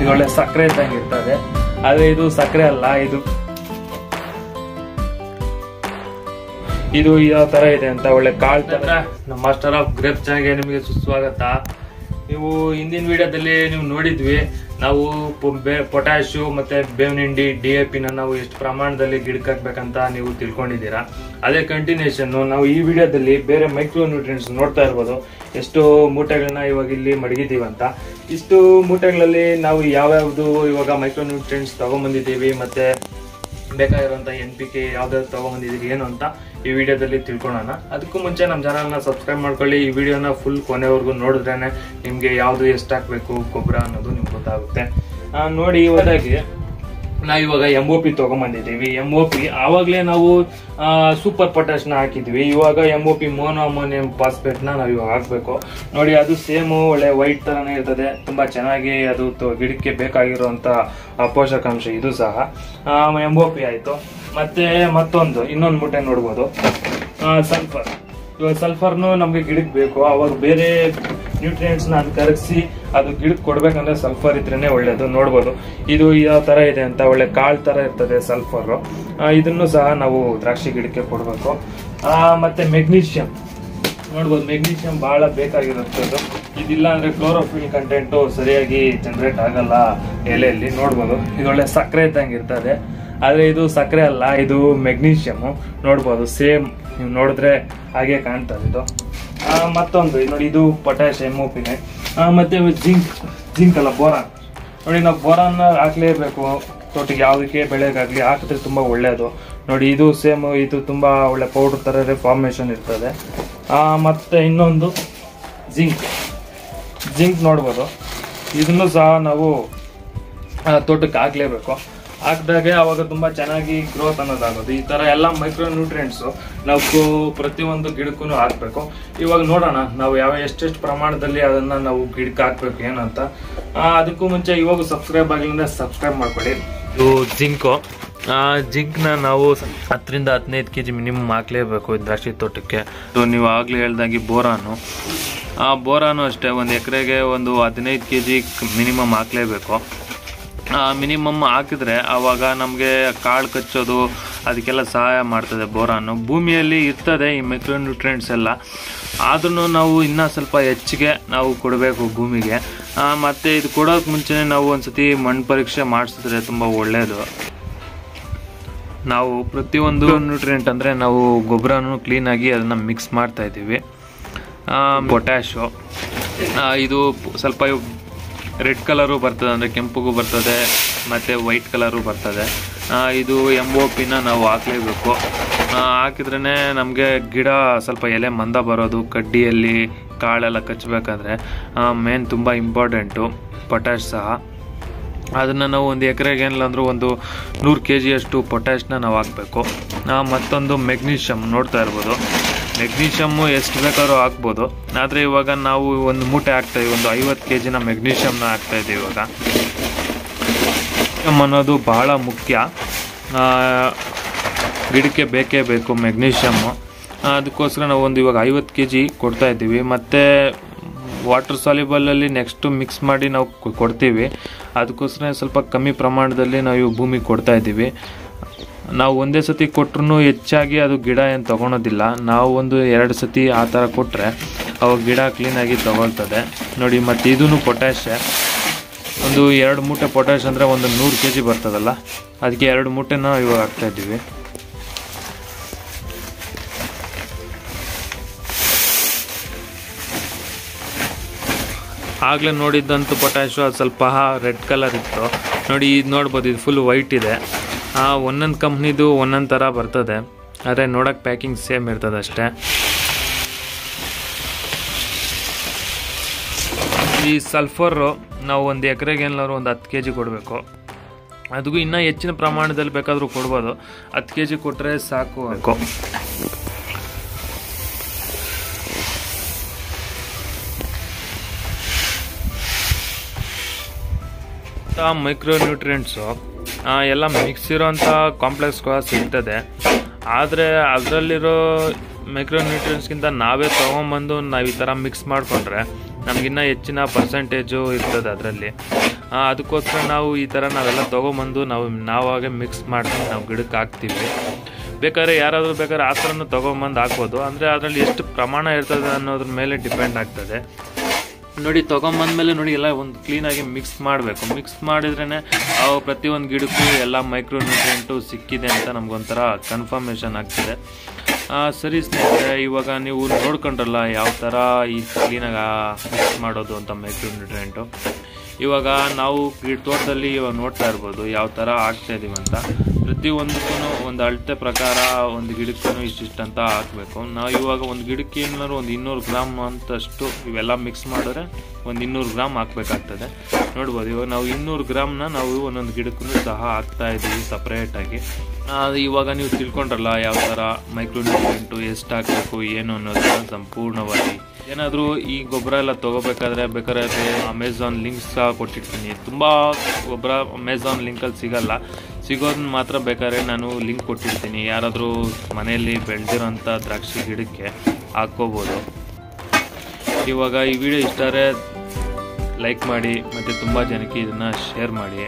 ಇದು ಒಳ್ಳೆ ಸಕ್ಕರೆ ಇದ್ದಂಗೆ ಇರ್ತದೆ. ಆದ್ರೆ ಇದು ಸಕ್ಕರೆ ಅಲ್ಲ, ಇದು ಯಾವ ತರ ಇದೆ ಅಂತ ಒಳ್ಳೆ ಕಾಳು ತರ. ನಮ್ಮ ಮಾಸ್ಟರ್ ಆಫ್ ಗ್ರೇಪ್ ಚಾನಲ್ಗೆ ನಿಮಗೆ ಸುಸ್ವಾಗತ. ನೀವು ಹಿಂದಿನ ವಿಡಿಯೋದಲ್ಲಿ ನೀವು ನೋಡಿದ್ವಿ, ನಾವು ಪೊಟ್ಯಾಶು ಮತ್ತೆ ಬೇವಿನ ಹಿಂಡಿ DAP ನಾವು ಎಷ್ಟು ಪ್ರಮಾಣದಲ್ಲಿ ಗಿಡಕ್ಕೆ ಹಾಕ್ಬೇಕಂತ ನೀವು ತಿಳ್ಕೊಂಡಿದ್ದೀರಾ. ಅದೇ ಕಂಟಿನ್ಯೂಷನ್ ನಾವು ಈ ವಿಡಿಯೋದಲ್ಲಿ ಬೇರೆ ಮೈಕ್ರೋ ನ್ಯೂಟ್ರಿಯೆಂಟ್ಸ್ ನೋಡ್ತಾ ಇರ್ಬೋದು. ಎಷ್ಟು ಮೂಟೆಗಳನ್ನ ಇವಾಗ ಇಲ್ಲಿ ಮಡಗಿದ್ದೀವಿ ಅಂತ. ಇಷ್ಟು ಮೂಟೆಗಳಲ್ಲಿ ನಾವು ಯಾವ್ಯಾವ್ದು ಇವಾಗ ಮೈಕ್ರೋ ನ್ಯೂಟ್ರಿಯೆಂಟ್ಸ್ ತಗೊಂಡ್ಬಂದಿದ್ದೀವಿ, ಮತ್ತೆ ಬೇಕಾಗಿರುವಂತ NPK ಯಾವ್ದಾದ್ರು ತಗೊಂಡ್ಬಂದಿದ್ದೀರಿ ಏನು ಅಂತ ಈ ವಿಡಿಯೋದಲ್ಲಿ ತಿಳ್ಕೊಳ್ಳೋಣ. ಅದಕ್ಕೂ ಮುಂಚೆ ನಮ್ಮ ಚಾನಲ್ನ ಸಬ್ಸ್ಕ್ರೈಬ್ ಮಾಡ್ಕೊಳ್ಳಿ. ಈ ವಿಡಿಯೋನ ಫುಲ್ ಕೊನೆವರೆಗೂ ನೋಡಿದ್ರೇನೆ ನಿಮ್ಗೆ ಯಾವ್ದು ಎಷ್ಟು ಹಾಕ್ಬೇಕು ಗೊಬ್ಬರ ಅನ್ನೋದು ನಿಮ್ಗೆ ಗೊತ್ತಾಗುತ್ತೆ. ನೋಡಿ, ನಾವು ಇವಾಗ MOP ತಗೊಂಡ್ಬಂದಿದ್ದೀವಿ. MOP ಆವಾಗಲೇ ನಾವು ಸೂಪರ್ ಪೊಟ್ಯಾಶ್ ನ ಹಾಕಿದ್ವಿ. ಇವಾಗ MOP ಮೋನೋ ಅಮೋನಿಯಂ ಫಾಸ್ಫೇಟ್ ನ ನಾವು ಇವಾಗ ಹಾಕ್ಬೇಕು. ನೋಡಿ, ಅದು ಸೇಮ್ ಒಳ್ಳೆ ವೈಟ್ ತರನೇ ಇರ್ತದೆ. ತುಂಬಾ ಚೆನ್ನಾಗಿ ಅದು ಗಿಡಕ್ಕೆ ಬೇಕಾಗಿರುವಂತ ಪೋಷಕಾಂಶ ಇದು ಸಹ. MOP ಆಯ್ತು. ಮತ್ತೆ ಇನ್ನೊಂದು ಮೂಟೆ ನೋಡ್ಬೋದು, ಸಲ್ಫರ್. ಇವಾಗ ಸಲ್ಫರ್ನು ನಮ್ಗೆ ಗಿಡಕ್ಕೆ ಬೇಕು. ಅವಾಗ ಬೇರೆ ನ್ಯೂಟ್ರಿಯೆಂಟ್ಸ್ ನ ಕರಗಿಸಿ ಅದು ಗಿಡಕ್ಕೆ ಕೊಡ್ಬೇಕಂದ್ರೆ ಸಲ್ಫರ್ ಇದ್ರೇನೆ ಒಳ್ಳೇದು. ನೋಡ್ಬೋದು ಇದು ಯಾವ ತರ ಇದೆ ಅಂತ, ಒಳ್ಳೆ ಕಾಳು ತರ ಇರ್ತದೆ ಸಲ್ಫರ್. ಇದನ್ನು ಸಹ ನಾವು ದ್ರಾಕ್ಷಿ ಗಿಡಕ್ಕೆ ಕೊಡ್ಬೇಕು. ಮತ್ತೆ ಮೆಗ್ನೀಷಿಯಂ ನೋಡ್ಬೋದು, ಮೆಗ್ನೀಷಿಯಂ ಬಹಳ ಬೇಕಾಗಿರುತ್ತದು. ಇದಿಲ್ಲ ಅಂದ್ರೆ ಕ್ಲೋರೋಫಿಲ್ ಕಂಟೆಂಟ್ ಸರಿಯಾಗಿ ಜನರೇಟ್ ಆಗಲ್ಲ ಎಲೆಯಲ್ಲಿ. ನೋಡ್ಬೋದು, ಇದು ಒಳ್ಳೆ ಸಕ್ಕರೆ ಇದ್ದಂಗೆ ಇರ್ತದೆ. ಆದ್ರೆ ಇದು ಸಕ್ಕರೆ ಅಲ್ಲ, ಇದು ಮೆಗ್ನೀಷಿಯಂ. ನೋಡ್ಬೋದು, ಸೇಮ್ ನೀವು ನೋಡಿದ್ರೆ ಹಾಗೆ ಕಾಣ್ತದೆ ಇದು. ನೋಡಿ, ಇದು ಪೊಟ್ಯಾಶ್ MOPನೇ. ಮತ್ತೆ ಜಿಂಕ್ ಅಲ್ಲ, ಬೋರಾನ್. ನೋಡಿ, ನಾವು ಬೋರಾನ್ ಹಾಕ್ಲೇಬೇಕು ತೋಟಕ್ಕೆ, ಯಾವುದಕ್ಕೆ ಬೆಳೆಗಾಗ್ಲಿ ಹಾಕಿದ್ರೆ ತುಂಬಾ ಒಳ್ಳೇದು. ನೋಡಿ, ಇದು ಸೇಮ್, ಇದು ತುಂಬಾ ಒಳ್ಳೆ ಪೌಡರ್ ತರ ಫಾರ್ಮೇಶನ್ ಇರ್ತದೆ. ಮತ್ತೆ ಇನ್ನೊಂದು ಜಿಂಕ್ ನೋಡ್ಬೋದು, ಇದನ್ನು ಸಹ ನಾವು ತೋಟಕ್ಕೆ ಹಾಕ್ಲೇಬೇಕು. ಹಾಕಿದಾಗೆ ಅವಾಗ ತುಂಬಾ ಚೆನ್ನಾಗಿ ಗ್ರೋತ್ ಅನ್ನೋದಾಗೋದು. ಈ ತರ ಎಲ್ಲ ಮೈಕ್ರೋ ನ್ಯೂಟ್ರಿಯೆಂಟ್ಸ್ ನಾವು ಪ್ರತಿಯೊಂದು ಗಿಡಕ್ಕೂ ಹಾಕ್ಬೇಕು. ಇವಾಗ ನೋಡೋಣ ನಾವು ಎಷ್ಟೆಷ್ಟು ಪ್ರಮಾಣದಲ್ಲಿ ಅದನ್ನ ನಾವು ಗಿಡಕ್ಕೆ ಹಾಕ್ಬೇಕು ಏನಂತ. ಅದಕ್ಕೂ ಮುಂಚೆ ಇವಾಗ ಸಬ್ಸ್ಕ್ರೈಬ್ ಆಗಿಲ್ಲ ಸಬ್ಸ್ಕ್ರೈಬ್ ಮಾಡ್ಕೊಳ್ಳಿ. ಇದು ಜಿಂಕ್ ನ ನಾವು 10 ರಿಂದ 15 kg ಮಿನಿಮಮ್ ಹಾಕ್ಲೇಬೇಕು ದ್ರಾಕ್ಷಿ ತೋಟಕ್ಕೆ. ನೀವು ಆಗ್ಲೇ ಹೇಳ್ದಾಗಿ ಬೋರಾನು ಅಷ್ಟೇ, ಒಂದು ಎಕರೆಗೆ ಒಂದು 15 kg ಮಿನಿಮಮ್ ಹಾಕ್ಲೇಬೇಕು. ಮಿನಿಮಮ್ ಹಾಕಿದ್ರೆ ಆವಾಗ ನಮಗೆ ಕಾಳು ಕಚ್ಚೋದು ಅದಕ್ಕೆಲ್ಲ ಸಹಾಯ ಮಾಡ್ತದೆ ಬೋರಾನು. ಭೂಮಿಯಲ್ಲಿ ಇರ್ತದೆ ಈ ಮೈಕ್ರೋ ನ್ಯೂಟ್ರಿಯೆಂಟ್ಸ್ ಎಲ್ಲ, ಆದ್ರೂ ನಾವು ಇನ್ನೂ ಸ್ವಲ್ಪ ಹೆಚ್ಚಿಗೆ ನಾವು ಕೊಡಬೇಕು ಭೂಮಿಗೆ. ಮತ್ತೆ ಇದು ಕೊಡೋಕೆ ಮುಂಚೆನೇ ನಾವು ಒಂದ್ಸತಿ ಮಣ್ಣು ಪರೀಕ್ಷೆ ಮಾಡಿಸಿದ್ರೆ ತುಂಬ ಒಳ್ಳೆಯದು. ನಾವು ಪ್ರತಿಯೊಂದು ನ್ಯೂಟ್ರಿಯೆಂಟ್ ಅಂದರೆ ನಾವು ಗೊಬ್ಬರನು ಕ್ಲೀನಾಗಿ ಅದನ್ನು ಮಿಕ್ಸ್ ಮಾಡ್ತಾ ಇದ್ದೀವಿ. ಪೊಟ್ಯಾಶು ಇದು ಸ್ವಲ್ಪ ರೆಡ್ ಕಲರು ಬರ್ತದೆ, ಅಂದರೆ ಕೆಂಪುಗೂ ಬರ್ತದೆ, ಮತ್ತು ವೈಟ್ ಕಲರು ಬರ್ತದೆ. ಇದು MOPನ ನಾವು ಹಾಕಲೇಬೇಕು. ಹಾಕಿದ್ರೇ ನಮಗೆ ಗಿಡ ಸ್ವಲ್ಪ ಎಲೆ ಮಂದ ಬರೋದು, ಕಡ್ಡಿಯಲ್ಲಿ ಕಾಳೆಲ್ಲ ಕಚ್ಚಬೇಕಾದ್ರೆ ಮೇನ್ ತುಂಬ ಇಂಪಾರ್ಟೆಂಟು ಪೊಟ್ಯಾಶ್ ಸಹ. ಅದನ್ನು ನಾವು ಒಂದು ಎಕರೆಗೆ ಏನಿಲ್ಲ ಅಂದರೂ ಒಂದು 100 kg ಅಷ್ಟು ಪೊಟ್ಯಾಶ್ನ ನಾವು ಹಾಕಬೇಕು. ಮತ್ತೊಂದು ಮೆಗ್ನೀಷಿಯಮ್ ನೋಡ್ತಾ ಇರ್ಬೋದು. ಮೆಗ್ನೀಷಿಯಮ್ಮು ಎಷ್ಟು ಬೇಕಾದ್ರೂ ಹಾಕ್ಬೋದು, ಆದರೆ ಇವಾಗ ನಾವು ಒಂದು ಮೂಟೆ ಹಾಕ್ತಾಯಿದ್ದೀವಿ, ಒಂದು 50 kg ಮೆಗ್ನೀಷಿಯಮ್ನ ಹಾಕ್ತಾಯಿದ್ದೀವಿ. ಇವಾಗ ಅನ್ನೋದು ಬಹಳ ಮುಖ್ಯ, ಗಿಡಕ್ಕೆ ಬೇಕೇ ಬೇಕು ಮೆಗ್ನೀಷಿಯಮ್ಮು. ಅದಕ್ಕೋಸ್ಕರ ನಾವು ಇವಾಗ 50 kg ಕೊಡ್ತಾಯಿದ್ದೀವಿ. ಮತ್ತು ವಾಟರ್ ಸಾಲ್ಯುಬಲಲ್ಲಿ ನೆಕ್ಸ್ಟು ಮಿಕ್ಸ್ ಮಾಡಿ ನಾವು ಕೊಡ್ತೀವಿ. ಅದಕ್ಕೋಸ್ಕರ ಸ್ವಲ್ಪ ಕಮ್ಮಿ ಪ್ರಮಾಣದಲ್ಲಿ ನಾವು ಭೂಮಿಗೆ ಕೊಡ್ತಾಯಿದ್ದೀವಿ. ನಾವು ಒಂದೇ ಸತಿ ಕೊಟ್ಟರು ಹೆಚ್ಚಾಗಿ ಅದು ಗಿಡ ಏನು ತೊಗೊಳೋದಿಲ್ಲ. ನಾವು 1-2 ಸತಿ ಆ ಥರ ಕೊಟ್ಟರೆ ಅವಾಗ ಗಿಡ ಕ್ಲೀನಾಗಿ ತಗೊಳ್ತದೆ. ನೋಡಿ, ಮತ್ತು ಇದೂ ಪೊಟ್ಯಾಶೆ. 2 ಮೂಟೆ ಪೊಟ್ಯಾಶ್ ಅಂದರೆ 100 kg ಬರ್ತದಲ್ಲ, ಅದಕ್ಕೆ 2 ಮೂಟೆನ ಇವಾಗ ಹಾಕ್ತಾಯಿದ್ದೀವಿ. ಆಗಲೇ ನೋಡಿದ್ದಂತೂ ಪೊಟ್ಯಾಶು ಅದು ಸ್ವಲ್ಪ ರೆಡ್ ಕಲರ್ ಇತ್ತು. ನೋಡಿ, ಇದು ನೋಡ್ಬೋದು, ಇದು ಫುಲ್ ವೈಟ್ ಇದೆ. ಒಂದೊಂದು ಕಂಪ್ನಿದು ಒಂದೊಂದು ಥರ ಬರ್ತದೆ, ಆದರೆ ನೋಡೋಕೆ ಪ್ಯಾಕಿಂಗ್ ಸೇಮ್ ಇರ್ತದೆ ಅಷ್ಟೇ. ಈ ಸಲ್ಫರು ನಾವು ಒಂದು ಎಕರೆಗೆ ಏನಾದ್ರು ಒಂದು 10 kg ಕೊಡಬೇಕು. ಅದಕ್ಕೂ ಇನ್ನೂ ಹೆಚ್ಚಿನ ಪ್ರಮಾಣದಲ್ಲಿ ಬೇಕಾದರೂ ಕೊಡ್ಬೋದು. 10 kg ಕೊಟ್ಟರೆ ಸಾಕು. ಮೈಕ್ರೋ ನ್ಯೂಟ್ರಿಯೆಂಟ್ಸು ಎಲ್ಲ ಮಿಕ್ಸ್ ಇರೋಂಥ ಕಾಂಪ್ಲೆಕ್ಸ್ ಕೂಡ ಸಿಗ್ತದೆ. ಆದರೆ ಅದರಲ್ಲಿರೋ ಮೈಕ್ರೋ ನ್ಯೂಟ್ರಿಯೆಂಟ್ಸ್ಗಿಂತ ನಾವೇ ತೊಗೊಂಬಂದು ನಾವು ಈ ಥರ ಮಿಕ್ಸ್ ಮಾಡಿಕೊಂಡ್ರೆ ನಮಗಿನ್ನ ಹೆಚ್ಚಿನ ಪರ್ಸೆಂಟೇಜು ಇರ್ತದೆ ಅದರಲ್ಲಿ. ಅದಕ್ಕೋಸ್ಕರ ನಾವು ಈ ಥರ ನಾವೆಲ್ಲ ತೊಗೊಂಬಂದು ನಾವಾಗೆ ಮಿಕ್ಸ್ ಮಾಡ್ಕೊಂಡು ನಾವು ಗಿಡಕ್ಕೆ ಹಾಕ್ತೀವಿ. ಬೇಕಾದ್ರೆ ಯಾರಾದರೂ ಬೇಕಾದ್ರೆ ಆ ಥರನೂ ತೊಗೊಂಬಂದು ಹಾಕ್ಬೋದು. ಅಂದರೆ ಅದರಲ್ಲಿ ಎಷ್ಟು ಪ್ರಮಾಣ ಇರ್ತದೆ ಅನ್ನೋದ್ರ ಮೇಲೆ ಡಿಪೆಂಡ್ ಆಗ್ತದೆ. ನೋಡಿ ತೊಗೊಂಬಂದ್ಮೇಲೆ ನೋಡಿ ಎಲ್ಲ ಒಂದು ಕ್ಲೀನಾಗಿ ಮಿಕ್ಸ್ ಮಾಡಬೇಕು. ಮಿಕ್ಸ್ ಮಾಡಿದ್ರೇ ಪ್ರತಿಯೊಂದು ಗಿಡಕ್ಕೂ ಎಲ್ಲ ಮೈಕ್ರೋ ನ್ಯೂಟ್ರಿಯೆಂಟು ಸಿಕ್ಕಿದೆ ಅಂತ ನಮಗೊಂಥರ ಕನ್ಫರ್ಮೇಷನ್ ಆಗ್ತದೆ. ಸರಿ ಸ್ನೇಹಿತರೆ, ಇವಾಗ ನೀವು ನೋಡ್ಕೊಂಡ್ರಲ್ಲ ಯಾವ ಥರ ಈ ಕ್ಲೀನಾಗಿ ಮಿಕ್ಸ್ ಮಾಡೋದು ಅಂತ ಮೈಕ್ರೋ ನ್ಯೂಟ್ರಿಯೆಂಟು. ಇವಾಗ ನಾವು ತೋಟದಲ್ಲಿ ಇವಾಗ ನೋಡ್ತಾ ಇರ್ಬೋದು ಯಾವ ಥರ ಹಾಕ್ತಾಯಿದ್ದೀವಿ ಅಂತ. ಪ್ರತಿಯೊಂದಕ್ಕೂ ಒಂದು ಅಳತೆ ಪ್ರಕಾರ ಒಂದು ಗಿಡಕ್ಕೂ ಇಷ್ಟಿಷ್ಟು ಅಂತ ಹಾಕಬೇಕು. ನಾವು ಇವಾಗ ಒಂದು ಗಿಡಕ್ಕೆ ಏನಾದ್ರು ಒಂದು 200 ಗ್ರಾಮ್ ಅಂತಷ್ಟು ಇವೆಲ್ಲ ಮಿಕ್ಸ್ ಮಾಡಿದ್ರೆ ಒಂದು 200 ಗ್ರಾಮ್ ಹಾಕಬೇಕಾಗ್ತದೆ. ನೋಡ್ಬೋದು ಇವಾಗ ನಾವು 200 ಗ್ರಾಮ್ನ ನಾವು ಒಂದೊಂದು ಗಿಡಕ್ಕೂ ಸಹ ಹಾಕ್ತಾ ಇದ್ದೀವಿ ಸಪ್ರೇಟಾಗಿ. ಇವಾಗ ನೀವು ತಿಳ್ಕೊಂಡ್ರಲ್ಲ ಯಾವ ಥರ ಮೈಕ್ರೋ ನ್ಯೂಟ್ರಿಯೆಂಟು ಎಷ್ಟು ಹಾಕಬೇಕು ಏನು ಅನ್ನೋದನ್ನ ಸಂಪೂರ್ಣವಾಗಿ. ಏನಾದರೂ ಈ ಗೊಬ್ಬರ ಎಲ್ಲ ತೊಗೋಬೇಕಾದ್ರೆ ಬೇಕಾದ್ರೆ ಅಮೆಝಾನ್ ಲಿಂಕ್ಸ್ ಕೊಟ್ಟಿರ್ತೀನಿ. ತುಂಬ ಗೊಬ್ಬರ ಅಮೆಝಾನ್ ಲಿಂಕಲ್ಲಿ ಸಿಗೋದನ್ನ ಮಾತ್ರ ಬೇಕಾದ್ರೆ ನಾನು ಲಿಂಕ್ ಕೊಟ್ಟಿರ್ತೀನಿ. ಯಾರಾದರೂ ಮನೆಯಲ್ಲಿ ಬೆಳೆದಿರೋಂಥ ದ್ರಾಕ್ಷಿ ಗಿಡಕ್ಕೆ ಹಾಕ್ಕೋಬೋದು. ಇವಾಗ ಈ ವಿಡಿಯೋ ಇಷ್ಟ ಆದರೆ ಲೈಕ್ ಮಾಡಿ ಮತ್ತು ತುಂಬ ಜನಕ್ಕೆ ಇದನ್ನು ಶೇರ್ ಮಾಡಿ.